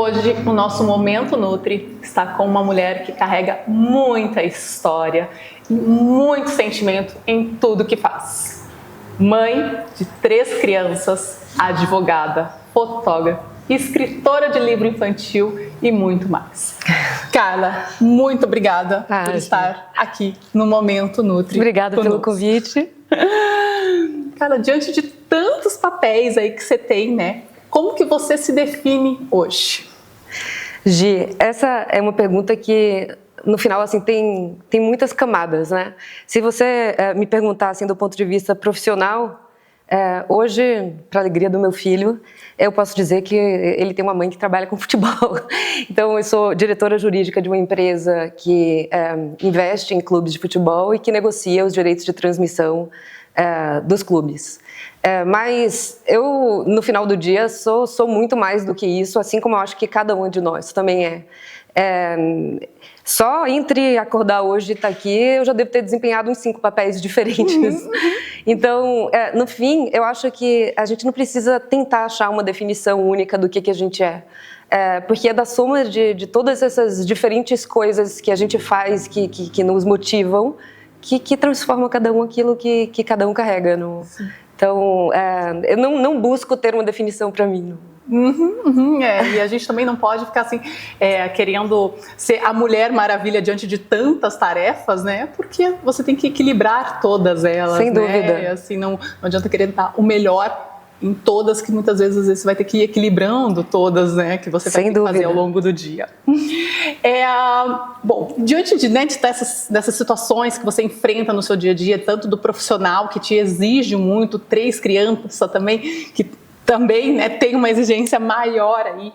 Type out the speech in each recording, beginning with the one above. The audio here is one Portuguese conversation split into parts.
Hoje, o nosso Momento Nutri está com uma mulher que carrega muita história e muito sentimento em tudo que faz. Mãe de 3 crianças, advogada, fotógrafa, escritora de livro infantil e muito mais. Carla, muito obrigada por estar aqui no Momento Nutri. Obrigada pelo convite. Carla, diante de tantos papéis aí que você tem, né? Como que você se define hoje? Gi, essa é uma pergunta que, no final, assim, tem muitas camadas, né? Se você me perguntar, assim, do ponto de vista profissional, hoje, para a alegria do meu filho, eu posso dizer que ele tem uma mãe que trabalha com futebol. Então, eu sou diretora jurídica de uma empresa que investe em clubes de futebol e que negocia os direitos de transmissão dos clubes. Mas eu, no final do dia, sou muito mais do que isso, assim como eu acho que cada um de nós também é. Só entre acordar hoje e estar aqui, eu já devo ter desempenhado uns 5 papéis diferentes. Então, no fim, eu acho que a gente não precisa tentar achar uma definição única do que a gente é. Porque é da soma de todas essas diferentes coisas que a gente faz, que nos motivam, que transforma cada um aquilo que cada um carrega. Então, eu não busco ter uma definição para mim. E a gente também não pode ficar assim, querendo ser a Mulher Maravilha diante de tantas tarefas, né? Porque você tem que equilibrar todas elas, sem né? dúvida. Assim, não adianta querer dar o melhor em todas, que muitas vezes, às vezes você vai ter que ir equilibrando todas, né? Que você vai ter que fazer ao longo do dia. Bom, diante dessas situações que você enfrenta no seu dia a dia, tanto do profissional que te exige muito, 3 crianças também, que também, né, tem uma exigência maior aí.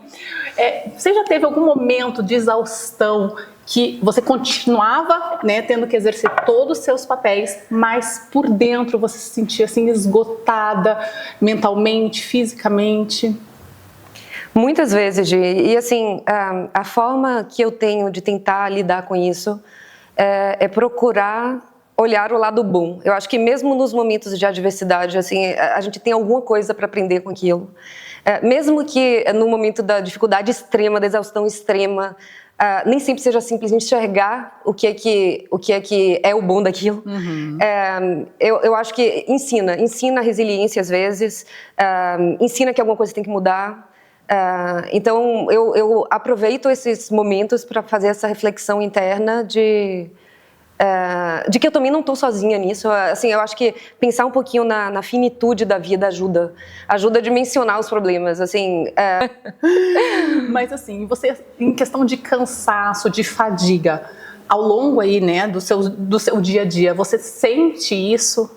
Você já teve algum momento de exaustão que você continuava, né, tendo que exercer todos os seus papéis, mas por dentro você se sentia assim esgotada mentalmente, fisicamente? Muitas vezes, Gi. E assim, a forma que eu tenho de tentar lidar com isso é procurar olhar o lado bom. Eu acho que mesmo nos momentos de adversidade, assim, a gente tem alguma coisa para aprender com aquilo. Mesmo que no momento da dificuldade extrema, da exaustão extrema, nem sempre seja simples enxergar o que é o bom daquilo. Eu acho que ensina resiliência às vezes, ensina que alguma coisa tem que mudar. Então eu aproveito esses momentos para fazer essa reflexão interna de que eu também não estou sozinha nisso. Assim, eu acho que pensar um pouquinho na finitude da vida ajuda a dimensionar os problemas, assim. Mas assim, você, em questão de cansaço, de fadiga, ao longo aí, né, do seu dia a dia, você sente isso?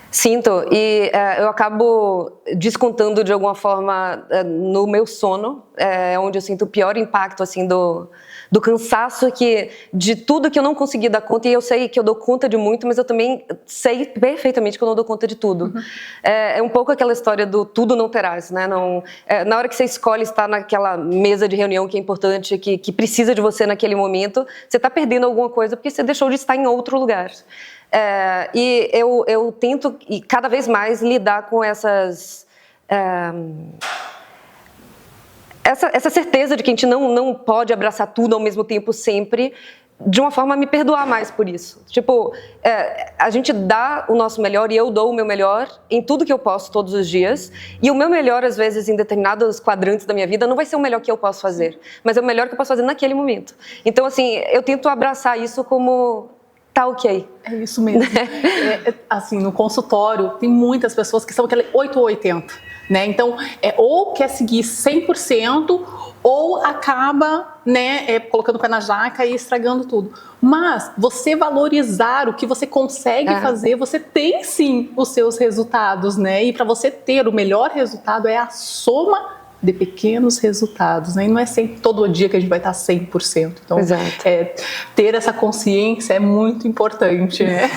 Sinto, e eu acabo descontando de alguma forma no meu sono, onde eu sinto o pior impacto, assim, do cansaço, de tudo que eu não consegui dar conta, e eu sei que eu dou conta de muito, mas eu também sei perfeitamente que eu não dou conta de tudo. É um pouco aquela história do tudo não terás, né? Na hora que você escolhe estar naquela mesa de reunião que é importante, que precisa de você naquele momento, você está perdendo alguma coisa porque você deixou de estar em outro lugar. E eu tento cada vez mais lidar com essa certeza de que a gente não pode abraçar tudo ao mesmo tempo sempre, de uma forma a me perdoar mais por isso. Tipo, a gente dá o nosso melhor, e eu dou o meu melhor em tudo que eu posso todos os dias, e o meu melhor, às vezes, em determinados quadrantes da minha vida, não vai ser o melhor que eu posso fazer, mas é o melhor que eu posso fazer naquele momento. Então, assim, eu tento abraçar isso como tá ok. É isso mesmo. Assim, no consultório, tem muitas pessoas que são aquele 8 ou 80, né? Então, ou quer seguir 100%, ou acaba, né, colocando o pé na jaca e estragando tudo. Mas você valorizar o que você consegue fazer, você tem sim os seus resultados, né? E para você ter o melhor resultado é a soma de pequenos resultados, né? E não é sempre todo dia que a gente vai estar 100%. Então, ter essa consciência é muito importante, né?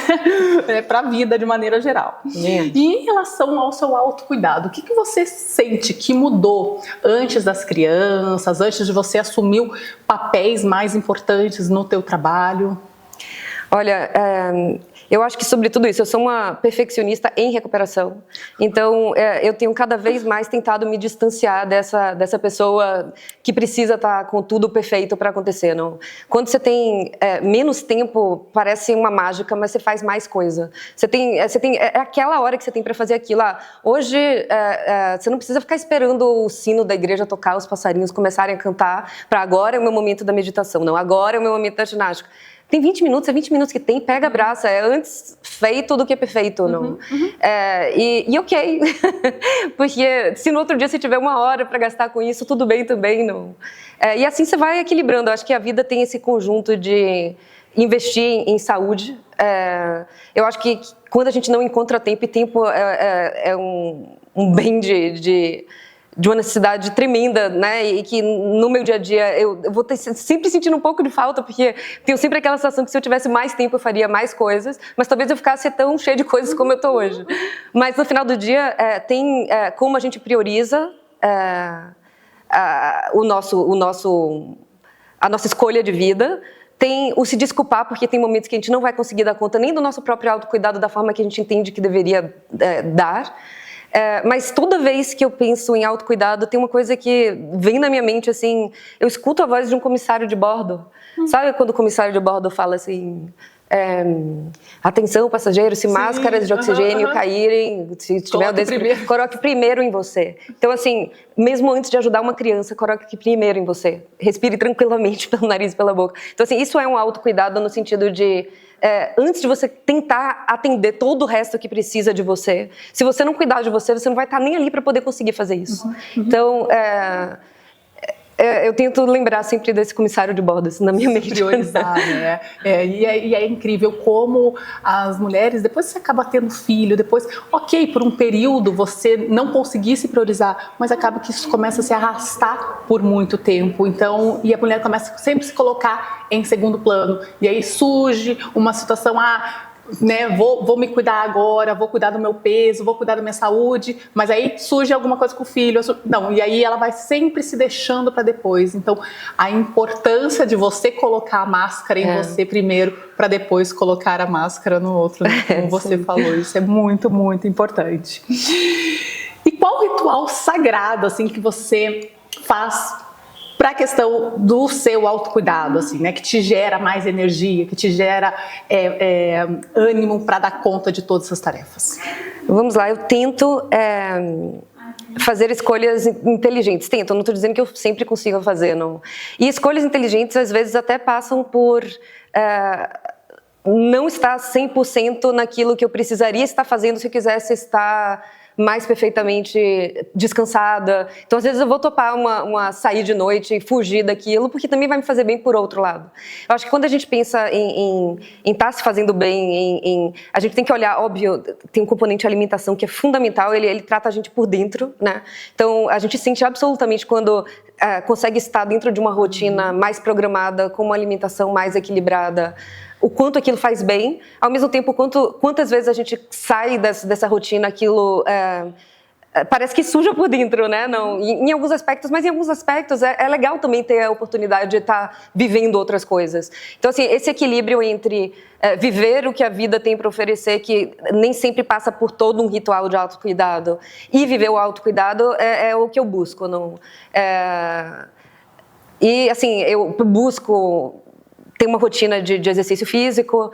Para a vida de maneira geral. E em relação ao seu autocuidado, o que você sente que mudou antes das crianças, antes de você assumir papéis mais importantes no teu trabalho? Olha, eu acho que, sobretudo isso, eu sou uma perfeccionista em recuperação. Então, eu tenho cada vez mais tentado me distanciar dessa pessoa que precisa estar com tudo perfeito para acontecer. Não? Quando você tem menos tempo, parece uma mágica, mas você faz mais coisa. É aquela hora que você tem para fazer aquilo. Hoje, você não precisa ficar esperando o sino da igreja tocar, os passarinhos começarem a cantar, para agora é o meu momento da meditação. Não, agora é o meu momento da ginástica. Tem 20 minutos, é 20 minutos que tem, pega, abraça. É antes feito do que perfeito, não? E ok. Porque se no outro dia você tiver 1 hora para gastar com isso, tudo bem também, não? E assim você vai equilibrando. Eu acho que a vida tem esse conjunto de investir em saúde. Eu acho que quando a gente não encontra tempo, e tempo é um bem de uma necessidade tremenda, né, e que no meu dia a dia eu vou sempre sentindo um pouco de falta, porque tenho sempre aquela sensação que se eu tivesse mais tempo eu faria mais coisas, mas talvez eu ficasse tão cheia de coisas como eu estou hoje. Mas no final do dia tem como a gente prioriza a nossa escolha de vida, tem o se desculpar, porque tem momentos que a gente não vai conseguir dar conta nem do nosso próprio autocuidado da forma que a gente entende que deveria dar. Mas toda vez que eu penso em autocuidado, tem uma coisa que vem na minha mente, assim, eu escuto a voz de um comissário de bordo. Sabe quando o comissário de bordo fala assim, atenção passageiros, se máscaras de oxigênio caírem, se tiver coloque primeiro em você. Então assim, mesmo antes de ajudar uma criança, coloque primeiro em você. Respire tranquilamente pelo nariz e pela boca. Então assim, isso é um autocuidado no sentido de antes de você tentar atender todo o resto que precisa de você, se você não cuidar de você, você não vai estar nem ali para poder conseguir fazer isso. Então, eu tento lembrar sempre desse comissário de bordo assim, na minha mente. Priorizar, né? E é incrível como as mulheres, depois você acaba tendo filho, depois, ok, por um período você não conseguir se priorizar, mas acaba que isso começa a se arrastar por muito tempo. Então, e a mulher começa sempre a se colocar em segundo plano. E aí surge uma situação, né, vou me cuidar agora, vou cuidar do meu peso, vou cuidar da minha saúde, mas aí surge alguma coisa com o filho, não, e aí ela vai sempre se deixando para depois. Então, a importância de você colocar a máscara em você primeiro, para depois colocar a máscara no outro, né? Como você falou, isso é muito, muito importante. E qual ritual sagrado, assim, que você faz para a questão do seu autocuidado, assim, né, que te gera mais energia, que te gera ânimo para dar conta de todas essas tarefas? Vamos lá, eu tento fazer escolhas inteligentes. Tento, não estou dizendo que eu sempre consigo fazer, não. E escolhas inteligentes, às vezes, até passam por não estar 100% naquilo que eu precisaria estar fazendo se eu quisesse estar mais perfeitamente descansada. Então, às vezes, eu vou topar uma sair de noite e fugir daquilo, porque também vai me fazer bem por outro lado. Eu acho que quando a gente pensa em estar se fazendo bem, a gente tem que olhar, óbvio, tem um componente alimentação que é fundamental, ele trata a gente por dentro, né? Então, a gente sente absolutamente quando consegue estar dentro de uma rotina mais programada, com uma alimentação mais equilibrada, o quanto aquilo faz bem, ao mesmo tempo quantas vezes a gente sai dessa rotina, aquilo parece que suja por dentro, né? Não, em alguns aspectos, mas em alguns aspectos é legal também ter a oportunidade de estar vivendo outras coisas. Então, assim, esse equilíbrio entre viver o que a vida tem para oferecer, que nem sempre passa por todo um ritual de autocuidado, e viver o autocuidado é o que eu busco. Não? E, assim, eu busco ter uma rotina de exercício físico.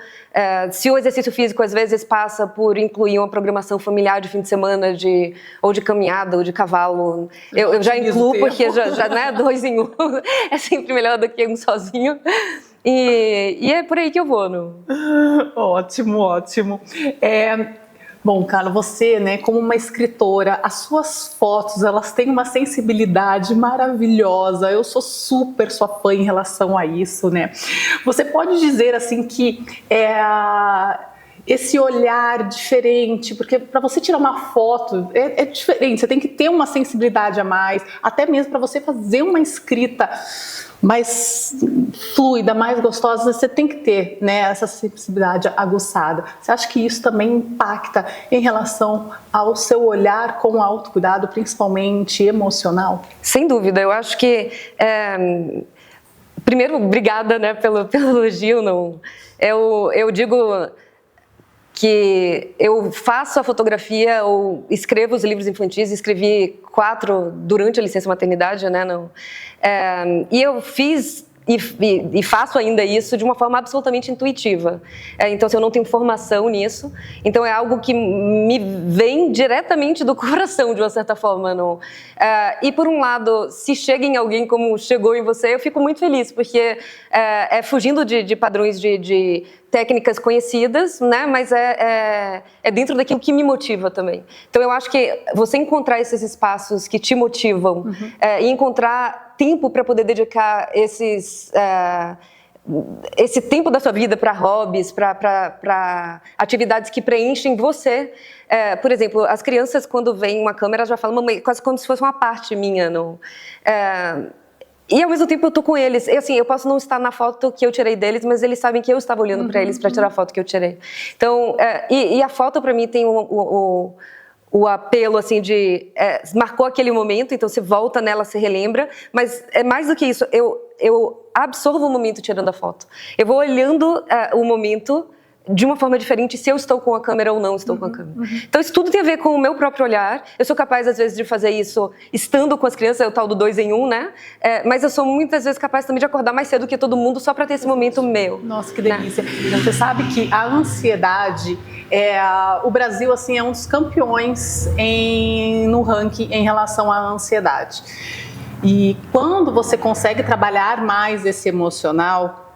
Se o exercício físico às vezes passa por incluir uma programação familiar de fim de semana, ou de caminhada, ou de cavalo, eu já incluo, porque já né, 2 em 1 é sempre melhor do que um sozinho. E é por aí que eu vou. Não? Ótimo, ótimo. Bom, Carla, você, né, como uma escritora, as suas fotos, elas têm uma sensibilidade maravilhosa. Eu sou super sua fã em relação a isso, né? Você pode dizer, assim, que esse olhar diferente, porque para você tirar uma foto é diferente, você tem que ter uma sensibilidade a mais, até mesmo para você fazer uma escrita mais fluida, mais gostosa, você tem que ter, né, essa sensibilidade aguçada. Você acha que isso também impacta em relação ao seu olhar com o autocuidado, principalmente emocional? Sem dúvida, eu acho que primeiro, obrigada, né, pelo elogio. Não, eu digo que eu faço a fotografia ou escrevo os livros infantis, escrevi 4 durante a licença maternidade, né? Não. E eu fiz e faço ainda isso de uma forma absolutamente intuitiva. Então, assim, eu não tenho formação nisso. Então, é algo que me vem diretamente do coração, de uma certa forma. Não? E, por um lado, se chega em alguém como chegou em você, eu fico muito feliz, porque é fugindo de padrões de técnicas conhecidas, né? Mas é dentro daquilo que me motiva também. Então, eu acho que você encontrar esses espaços que te motivam e encontrar tempo para poder dedicar esse tempo da sua vida para hobbies, para atividades que preenchem você. Por exemplo, as crianças, quando veem uma câmera, já falam, mamãe, quase como se fosse uma parte minha. Não? E ao mesmo tempo eu tô com eles. E, assim, eu posso não estar na foto que eu tirei deles, mas eles sabem que eu estava olhando para eles para tirar a foto que eu tirei. Então, e a foto para mim tem o apelo, assim, de marcou aquele momento, então você volta nela, você relembra, mas é mais do que isso, eu absorvo o momento tirando a foto. Eu vou olhando o momento de uma forma diferente se eu estou com a câmera ou não estou com a câmera. Então isso tudo tem a ver com o meu próprio olhar. Eu sou capaz, às vezes, de fazer isso estando com as crianças, é o tal do 2 em 1, né? Mas eu sou muitas vezes capaz também de acordar mais cedo que todo mundo só para ter esse momento meu. Nossa, que delícia. Né? Você sabe que a ansiedade, o Brasil, assim, é um dos campeões no ranking em relação à ansiedade. E quando você consegue trabalhar mais esse emocional,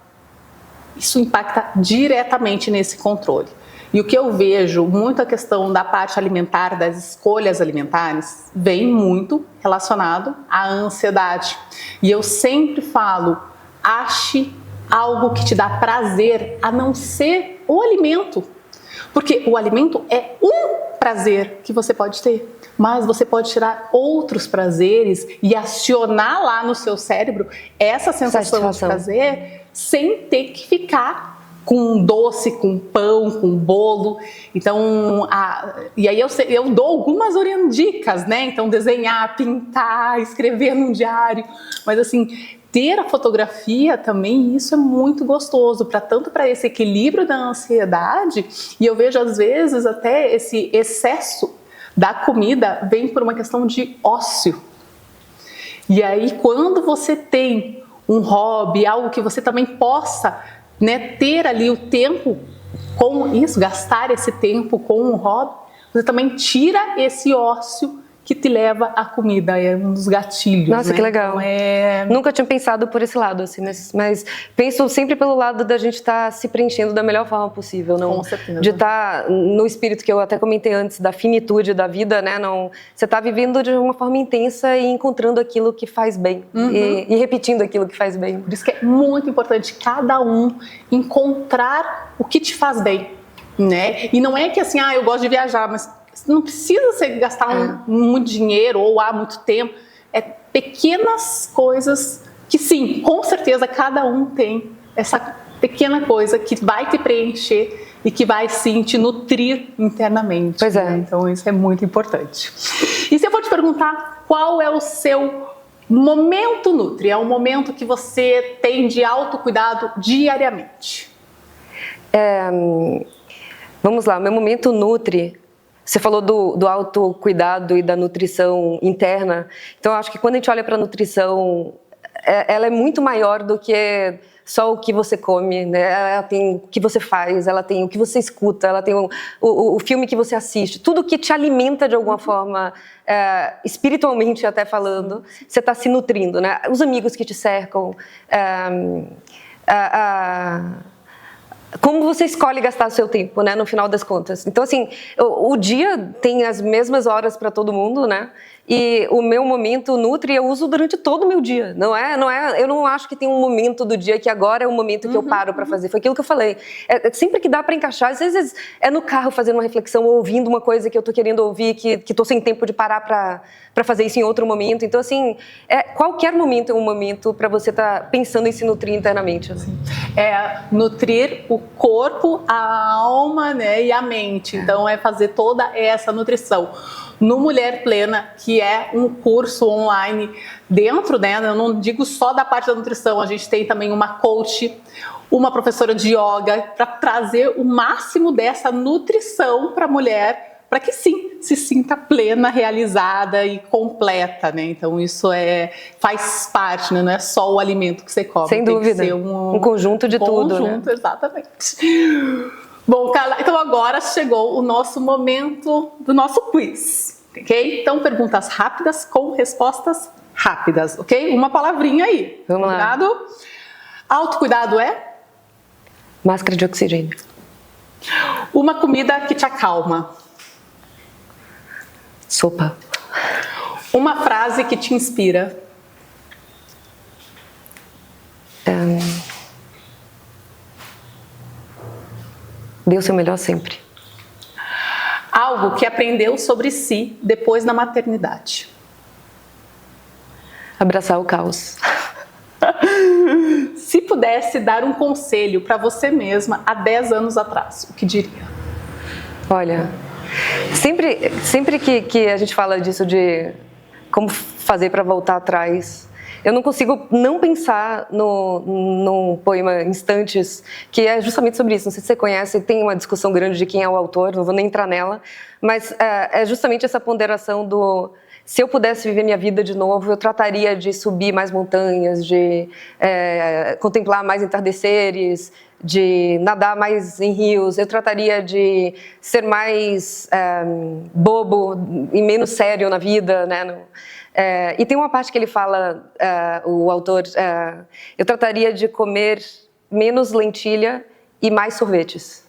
isso impacta diretamente nesse controle. E o que eu vejo, muito a questão da parte alimentar, das escolhas alimentares, vem muito relacionado à ansiedade. E eu sempre falo, ache algo que te dá prazer, a não ser o alimento. Porque o alimento é um prazer que você pode ter, mas você pode tirar outros prazeres e acionar lá no seu cérebro essa sensação de prazer sem ter que ficar com doce, com pão, com bolo. Então, e aí eu dou algumas dicas, né? Então, desenhar, pintar, escrever num diário. Mas assim, ter a fotografia também, isso é muito gostoso, tanto para esse equilíbrio da ansiedade, e eu vejo às vezes até esse excesso da comida vem por uma questão de ócio. E aí, quando você tem um hobby, algo que você também possa, né, ter ali o tempo com isso, gastar esse tempo com um hobby, você também tira esse ócio que te leva à comida, é um dos gatilhos. Nossa, né? Que legal. Então, nunca tinha pensado por esse lado, assim, mas penso sempre pelo lado da gente estar se preenchendo da melhor forma possível, não? Com certeza. De estar no espírito que eu até comentei antes, da finitude da vida, né? Não, você está vivendo de uma forma intensa e encontrando aquilo que faz bem e repetindo aquilo que faz bem. Por isso que é muito importante cada um encontrar o que te faz bem, né? E não é que assim, eu gosto de viajar, mas não precisa você gastar muito dinheiro ou muito tempo. É pequenas coisas que, sim, com certeza cada um tem essa pequena coisa que vai te preencher e que vai, sim, te nutrir internamente. Pois é. Né? Então, isso é muito importante. E se eu for te perguntar qual é o seu momento Nutri? É um momento que você tem de autocuidado diariamente? Vamos lá, o meu momento Nutri... Você falou do autocuidado e da nutrição interna. Então, eu acho que quando a gente olha para a nutrição, ela é muito maior do que só o que você come, né? Ela tem o que você faz, ela tem o que você escuta, ela tem o filme que você assiste. Tudo que te alimenta de alguma forma, espiritualmente até falando, você está se nutrindo, né? Os amigos que te cercam, como você escolhe gastar o seu tempo, né, no final das contas. Então, assim, o dia tem as mesmas horas para todo mundo, né? E o meu momento Nutri eu uso durante todo o meu dia. Eu não acho que tem um momento do dia que agora é o momento que eu paro para fazer. Foi aquilo que eu falei. Sempre que dá para encaixar, às vezes é no carro fazendo uma reflexão, ou ouvindo uma coisa que eu tô querendo ouvir, que tô sem tempo de parar para fazer isso em outro momento. Então, assim, qualquer momento é um momento para você estar pensando em se nutrir internamente. Assim. Nutrir o corpo, a alma, né, e a mente. Então, é fazer toda essa nutrição. no Mulher Plena, que é um curso online dentro, né? Eu não digo só da parte da nutrição, a gente tem também uma coach, uma professora de yoga, para trazer o máximo dessa nutrição para a mulher, para que sim, se sinta plena, realizada e completa, né? Então isso faz parte, né? Não é só o alimento que você come. Sem dúvida, tem que ser um conjunto de tudo, né? Exatamente. Bom, Carla, então agora chegou o nosso momento do nosso quiz, ok? Então perguntas rápidas com respostas rápidas, ok? Uma palavrinha aí. Vamos lá. Autocuidado é? Máscara de oxigênio. Uma comida que te acalma. Sopa. Uma frase que te inspira. Dê o seu melhor sempre. Algo que aprendeu sobre si depois da maternidade. Abraçar o caos. Se pudesse dar um conselho para você mesma há 10 anos atrás, o que diria? Olha, sempre que a gente fala disso de como fazer para voltar atrás, eu não consigo não pensar no poema Instantes, que é justamente sobre isso. Não sei se você conhece, tem uma discussão grande de quem é o autor, não vou nem entrar nela, mas é justamente essa ponderação do... Se eu pudesse viver minha vida de novo, eu trataria de subir mais montanhas, de contemplar mais entardeceres, de nadar mais em rios. Eu trataria de ser mais bobo e menos sério na vida, né? E tem uma parte que ele fala, o autor, eu trataria de comer menos lentilha e mais sorvetes.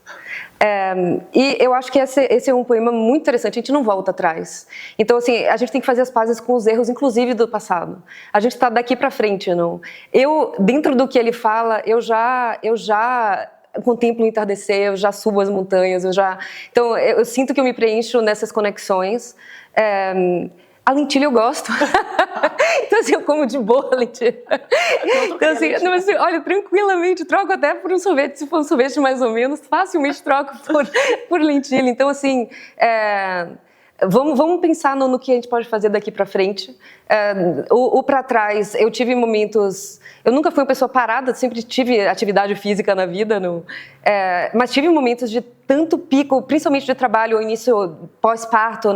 E eu acho que esse é um poema muito interessante, a gente não volta atrás. Então, assim, a gente tem que fazer as pazes com os erros, inclusive do passado. A gente está daqui para frente, não? Dentro do que ele fala, eu já contemplo o entardecer, eu já subo as montanhas, Então, eu sinto que eu me preencho nessas conexões. A lentilha eu gosto. Então, assim, eu como de boa a lentilha. Então, assim, olha, tranquilamente, troco até por um sorvete, se for um sorvete mais ou menos, facilmente troco por lentilha. Então, assim, vamos pensar no que a gente pode fazer daqui para frente. O para trás, eu tive momentos... Eu nunca fui uma pessoa parada, sempre tive atividade física na vida, mas tive momentos de tanto pico, principalmente de trabalho, o início pós-parto,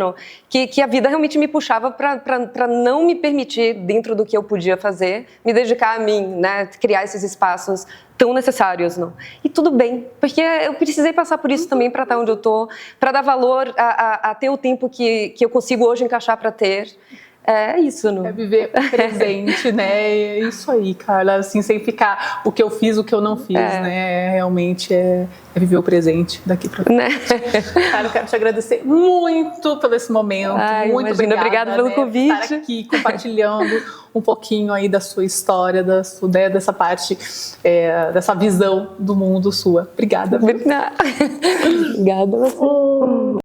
que a vida realmente me puxava para não me permitir, dentro do que eu podia fazer, me dedicar a mim, né, criar esses espaços tão necessários. E tudo bem, porque eu precisei passar por isso também para estar onde eu estou, para dar valor a ter o tempo que eu consigo hoje encaixar para ter. É isso, não? É viver o presente, né? É isso aí, Carla, assim, sem ficar o que eu fiz, o que eu não fiz, né? Realmente é viver o presente daqui para frente. Né? Cara, eu quero te agradecer muito pelo esse momento. Muito obrigada pelo convite. Por estar aqui compartilhando um pouquinho aí da sua história, dessa parte, dessa visão do mundo sua. Obrigada. Obrigada a você.